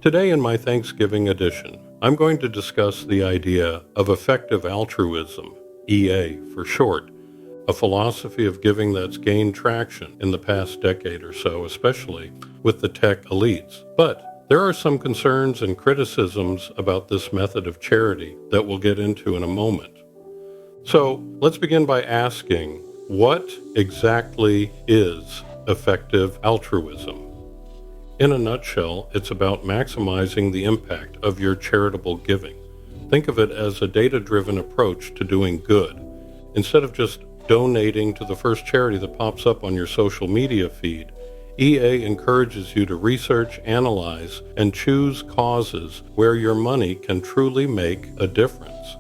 Today in my Thanksgiving edition, I'm going to discuss the idea of effective altruism, EA for short, a philosophy of giving that's gained traction in the past decade or so, especially with the tech elites. But there are some concerns and criticisms about this method of charity that we'll get into in a moment. So let's begin by asking, what exactly is effective altruism? In a nutshell, it's about maximizing the impact of your charitable giving. Think of it as a data-driven approach to doing good. Instead of just donating to the first charity that pops up on your social media feed, EA encourages you to research, analyze, and choose causes where your money can truly make a difference.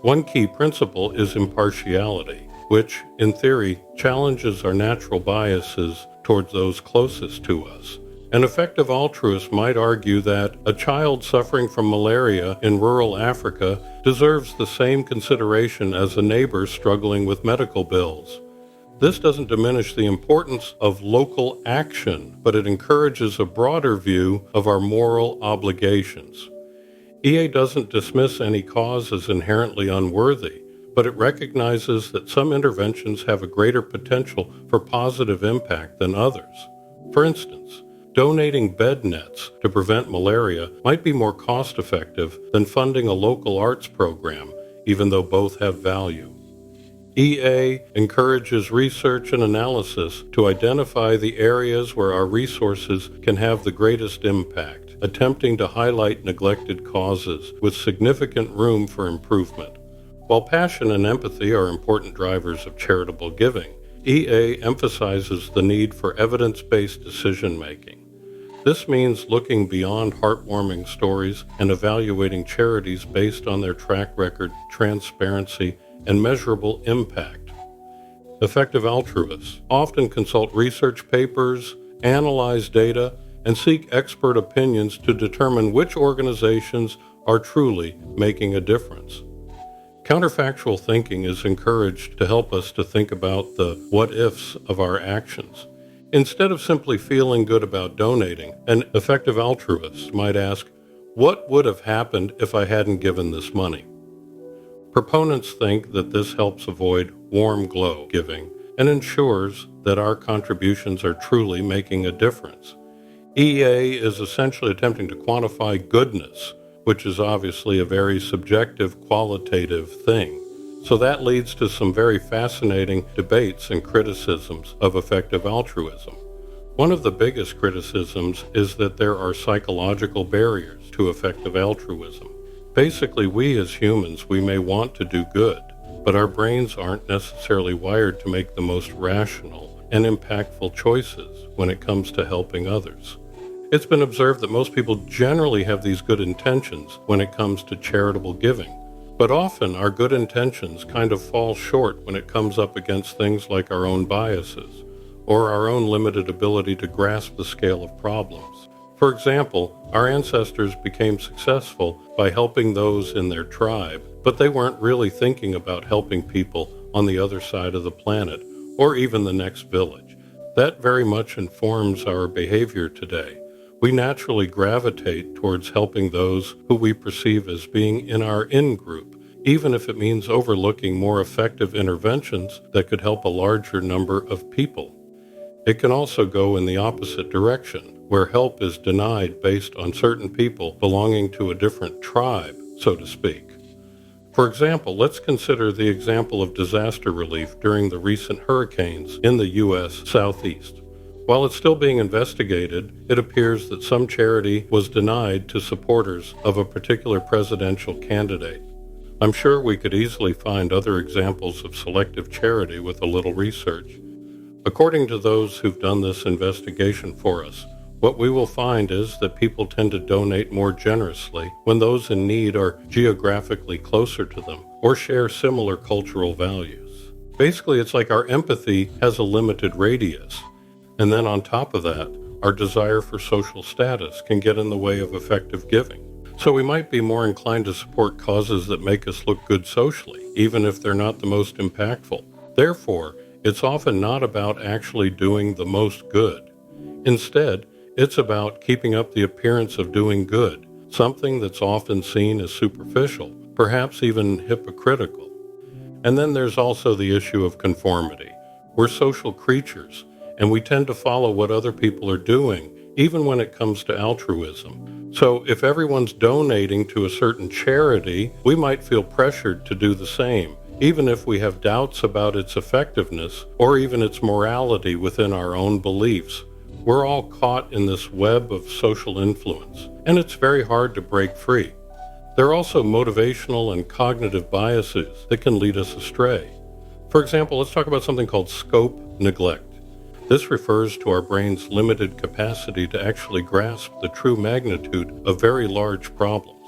One key principle is impartiality, which, in theory, challenges our natural biases towards those closest to us. An effective altruist might argue that a child suffering from malaria in rural Africa deserves the same consideration as a neighbor struggling with medical bills. This doesn't diminish the importance of local action, but it encourages a broader view of our moral obligations. EA doesn't dismiss any cause as inherently unworthy, but it recognizes that some interventions have a greater potential for positive impact than others. For instance, donating bed nets to prevent malaria might be more cost-effective than funding a local arts program, even though both have value. EA encourages research and analysis to identify the areas where our resources can have the greatest impact, attempting to highlight neglected causes with significant room for improvement. While passion and empathy are important drivers of charitable giving, EA emphasizes the need for evidence-based decision-making. This means looking beyond heartwarming stories and evaluating charities based on their track record, transparency, and measurable impact. Effective altruists often consult research papers, analyze data, and seek expert opinions to determine which organizations are truly making a difference. Counterfactual thinking is encouraged to help us to think about the what-ifs of our actions. Instead of simply feeling good about donating, an effective altruist might ask, what would have happened if I hadn't given this money? Proponents think that this helps avoid warm glow giving and ensures that our contributions are truly making a difference. EA is essentially attempting to quantify goodness, which is obviously a very subjective, qualitative thing. So that leads to some very fascinating debates and criticisms of effective altruism. One of the biggest criticisms is that there are psychological barriers to effective altruism. Basically, we as humans, we may want to do good, but our brains aren't necessarily wired to make the most rational and impactful choices when it comes to helping others. It's been observed that most people generally have these good intentions when it comes to charitable giving. But often our good intentions kind of fall short when it comes up against things like our own biases or our own limited ability to grasp the scale of problems. For example, our ancestors became successful by helping those in their tribe, but they weren't really thinking about helping people on the other side of the planet or even the next village. That very much informs our behavior today. We naturally gravitate towards helping those who we perceive as being in our in-group, even if it means overlooking more effective interventions that could help a larger number of people. It can also go in the opposite direction, where help is denied based on certain people belonging to a different tribe, so to speak. For example, let's consider the example of disaster relief during the recent hurricanes in the U.S. Southeast. While it's still being investigated, it appears that some charity was denied to supporters of a particular presidential candidate. I'm sure we could easily find other examples of selective charity with a little research. According to those who've done this investigation for us, what we will find is that people tend to donate more generously when those in need are geographically closer to them or share similar cultural values. Basically, it's like our empathy has a limited radius. And then on top of that, our desire for social status can get in the way of effective giving. So we might be more inclined to support causes that make us look good socially, even if they're not the most impactful. Therefore, it's often not about actually doing the most good. Instead, It's about keeping up the appearance of doing good, something that's often seen as superficial, perhaps even hypocritical. And then there's also the issue of conformity. We're social creatures, and we tend to follow what other people are doing, even when it comes to altruism. So if everyone's donating to a certain charity, we might feel pressured to do the same, even if we have doubts about its effectiveness or even its morality within our own beliefs. We're all caught in this web of social influence, and it's very hard to break free. There are also motivational and cognitive biases that can lead us astray. For example, let's talk about something called scope neglect. This refers to our brain's limited capacity to actually grasp the true magnitude of very large problems.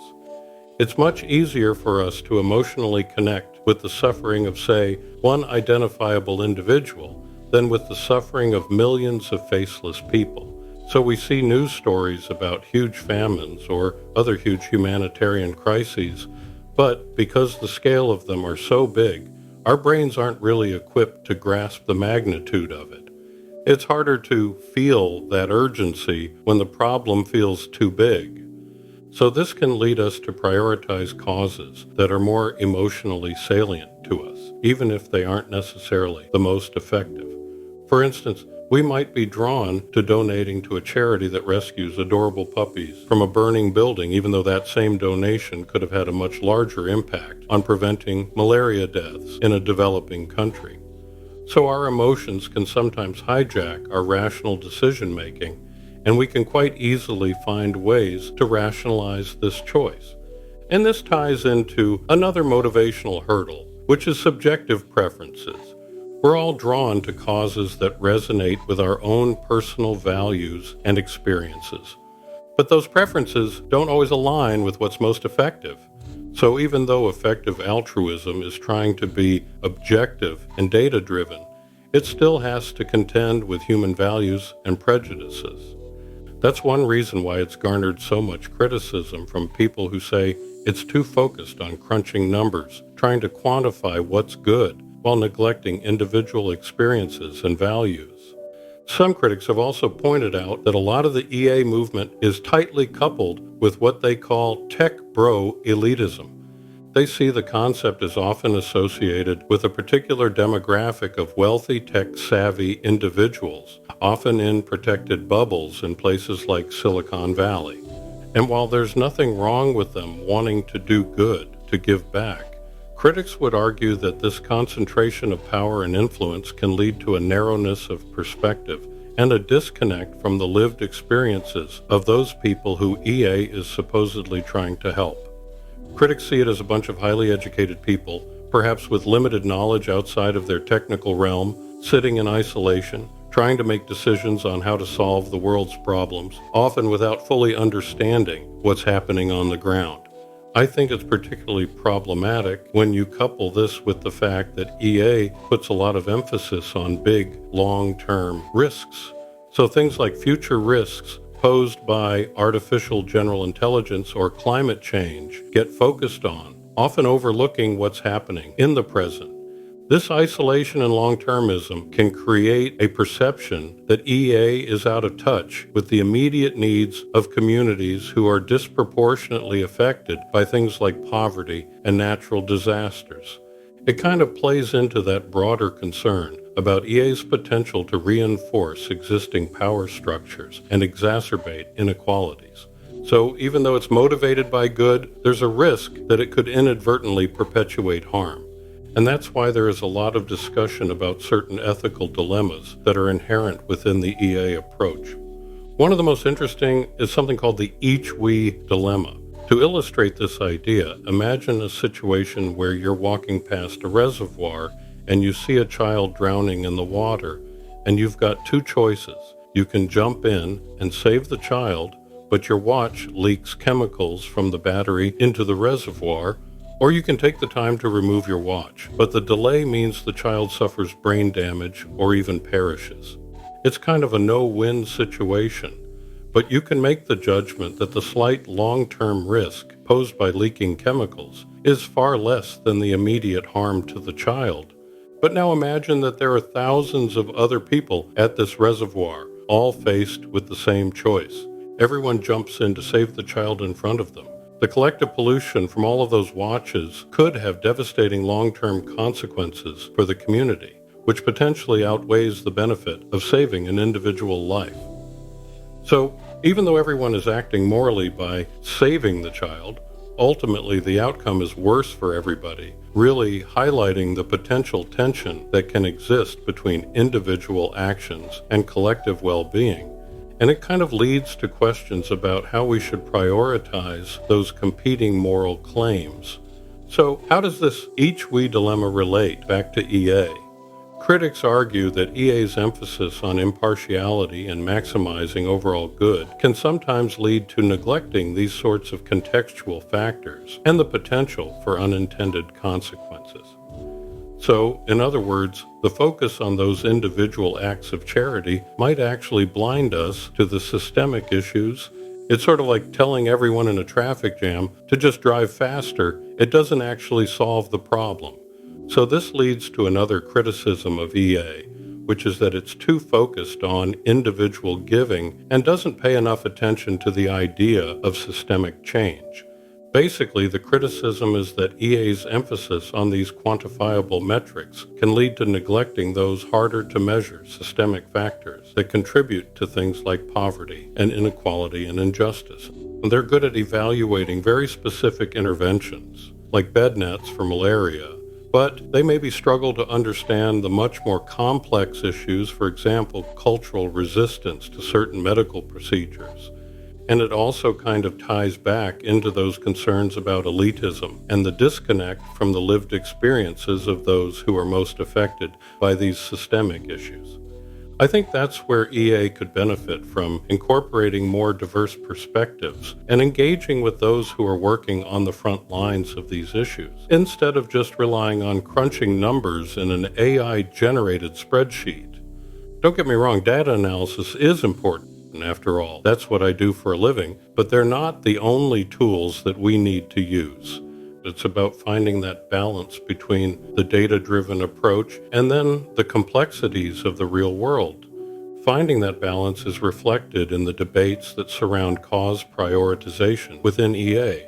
It's much easier for us to emotionally connect with the suffering of, say, one identifiable individual than with the suffering of millions of faceless people. So we see news stories about huge famines or other huge humanitarian crises, but because the scale of them are so big, our brains aren't really equipped to grasp the magnitude of it. It's harder to feel that urgency when the problem feels too big. So this can lead us to prioritize causes that are more emotionally salient to us, even if they aren't necessarily the most effective. For instance, we might be drawn to donating to a charity that rescues adorable puppies from a burning building, even though that same donation could have had a much larger impact on preventing malaria deaths in a developing country. So our emotions can sometimes hijack our rational decision-making, and we can quite easily find ways to rationalize this choice. And this ties into another motivational hurdle, which is subjective preferences. We're all drawn to causes that resonate with our own personal values and experiences. But those preferences don't always align with what's most effective. So even though effective altruism is trying to be objective and data-driven, it still has to contend with human values and prejudices. That's one reason why it's garnered so much criticism from people who say it's too focused on crunching numbers, trying to quantify what's good, while neglecting individual experiences and values. Some critics have also pointed out that a lot of the EA movement is tightly coupled with what they call tech bro elitism. They see the concept as often associated with a particular demographic of wealthy tech-savvy individuals, often in protected bubbles in places like Silicon Valley. And while there's nothing wrong with them wanting to do good, to give back, critics would argue that this concentration of power and influence can lead to a narrowness of perspective and a disconnect from the lived experiences of those people who EA is supposedly trying to help. Critics see it as a bunch of highly educated people, perhaps with limited knowledge outside of their technical realm, sitting in isolation, trying to make decisions on how to solve the world's problems, often without fully understanding what's happening on the ground. I think it's particularly problematic when you couple this with the fact that EA puts a lot of emphasis on big, long-term risks. So things like future risks posed by artificial general intelligence or climate change get focused on, often overlooking what's happening in the present. This isolation and long-termism can create a perception that EA is out of touch with the immediate needs of communities who are disproportionately affected by things like poverty and natural disasters. It kind of plays into that broader concern about EA's potential to reinforce existing power structures and exacerbate inequalities. So even though it's motivated by good, there's a risk that it could inadvertently perpetuate harm. And that's why there is a lot of discussion about certain ethical dilemmas that are inherent within the EA approach. One of the most interesting is something called the each-we dilemma. To illustrate this idea, imagine a situation where you're walking past a reservoir and you see a child drowning in the water, and you've got two choices. You can jump in and save the child, but your watch leaks chemicals from the battery into the reservoir, or you can take the time to remove your watch, but the delay means the child suffers brain damage or even perishes. It's kind of a no-win situation, but you can make the judgment that the slight long-term risk posed by leaking chemicals is far less than the immediate harm to the child. But now imagine that there are thousands of other people at this reservoir, all faced with the same choice. Everyone jumps in to save the child in front of them. The collective pollution from all of those watches could have devastating long-term consequences for the community, which potentially outweighs the benefit of saving an individual life. So, even though everyone is acting morally by saving the child, ultimately the outcome is worse for everybody, really highlighting the potential tension that can exist between individual actions and collective well-being. And it kind of leads to questions about how we should prioritize those competing moral claims. So, how does this each-we dilemma relate back to EA? Critics argue that EA's emphasis on impartiality and maximizing overall good can sometimes lead to neglecting these sorts of contextual factors and the potential for unintended consequences. So, in other words, the focus on those individual acts of charity might actually blind us to the systemic issues. It's sort of like telling everyone in a traffic jam to just drive faster. It doesn't actually solve the problem. So this leads to another criticism of EA, which is that it's too focused on individual giving and doesn't pay enough attention to the idea of systemic change. Basically, the criticism is that EA's emphasis on these quantifiable metrics can lead to neglecting those harder-to-measure systemic factors that contribute to things like poverty and inequality and injustice. And they're good at evaluating very specific interventions, like bed nets for malaria, but they maybe struggle to understand the much more complex issues, for example, cultural resistance to certain medical procedures. And it also kind of ties back into those concerns about elitism and the disconnect from the lived experiences of those who are most affected by these systemic issues. I think that's where EA could benefit from incorporating more diverse perspectives and engaging with those who are working on the front lines of these issues, instead of just relying on crunching numbers in an AI-generated spreadsheet. Don't get me wrong, data analysis is important. After all, that's what I do for a living, but they're not the only tools that we need to use. It's about finding that balance between the data-driven approach and then the complexities of the real world. Finding that balance is reflected in the debates that surround cause prioritization within EA.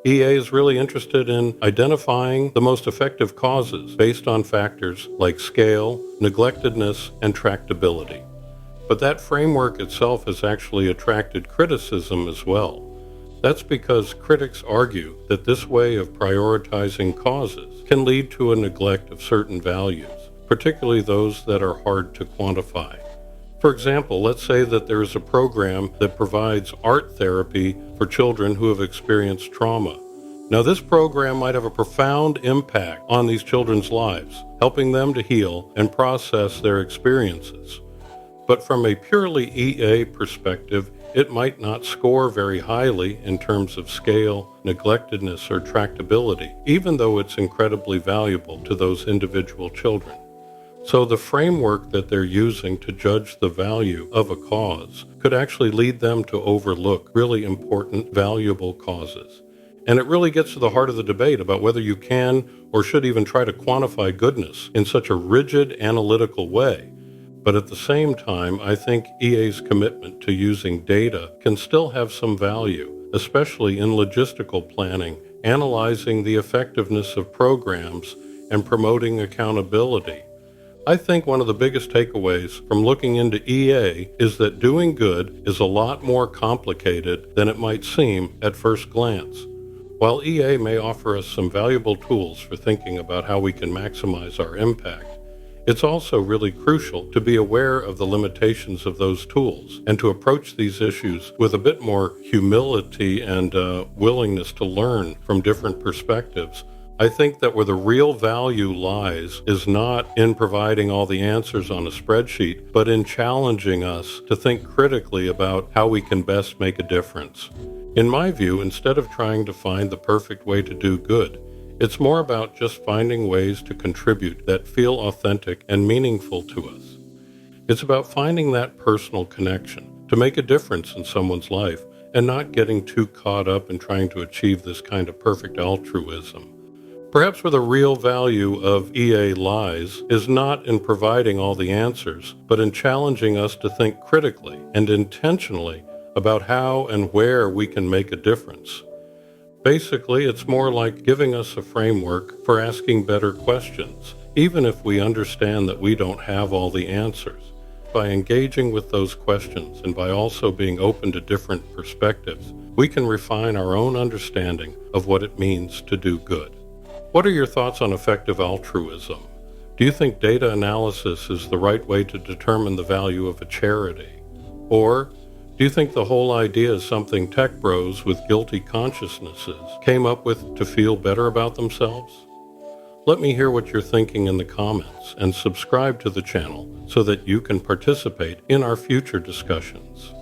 EA is really interested in identifying the most effective causes based on factors like scale, neglectedness, and tractability. But that framework itself has actually attracted criticism as well. That's because critics argue that this way of prioritizing causes can lead to a neglect of certain values, particularly those that are hard to quantify. For example, let's say that there is a program that provides art therapy for children who have experienced trauma. Now, this program might have a profound impact on these children's lives, helping them to heal and process their experiences. But from a purely EA perspective, it might not score very highly in terms of scale, neglectedness, or tractability, even though it's incredibly valuable to those individual children. So the framework that they're using to judge the value of a cause could actually lead them to overlook really important, valuable causes. And it really gets to the heart of the debate about whether you can or should even try to quantify goodness in such a rigid, analytical way. But at the same time, I think EA's commitment to using data can still have some value, especially in logistical planning, analyzing the effectiveness of programs, and promoting accountability. I think one of the biggest takeaways from looking into EA is that doing good is a lot more complicated than it might seem at first glance. While EA may offer us some valuable tools for thinking about how we can maximize our impact, it's also really crucial to be aware of the limitations of those tools and to approach these issues with a bit more humility and willingness to learn from different perspectives. I think that where the real value lies is not in providing all the answers on a spreadsheet, but in challenging us to think critically about how we can best make a difference. In my view, instead of trying to find the perfect way to do good, it's more about just finding ways to contribute that feel authentic and meaningful to us. It's about finding that personal connection to make a difference in someone's life and not getting too caught up in trying to achieve this kind of perfect altruism. Perhaps where the real value of EA lies is not in providing all the answers, but in challenging us to think critically and intentionally about how and where we can make a difference. Basically, it's more like giving us a framework for asking better questions, even if we understand that we don't have all the answers. By engaging with those questions and by also being open to different perspectives, we can refine our own understanding of what it means to do good. What are your thoughts on effective altruism? Do you think data analysis is the right way to determine the value of a charity? Or do you think the whole idea is something tech bros with guilty consciousnesses came up with to feel better about themselves? Let me hear what you're thinking in the comments and subscribe to the channel so that you can participate in our future discussions.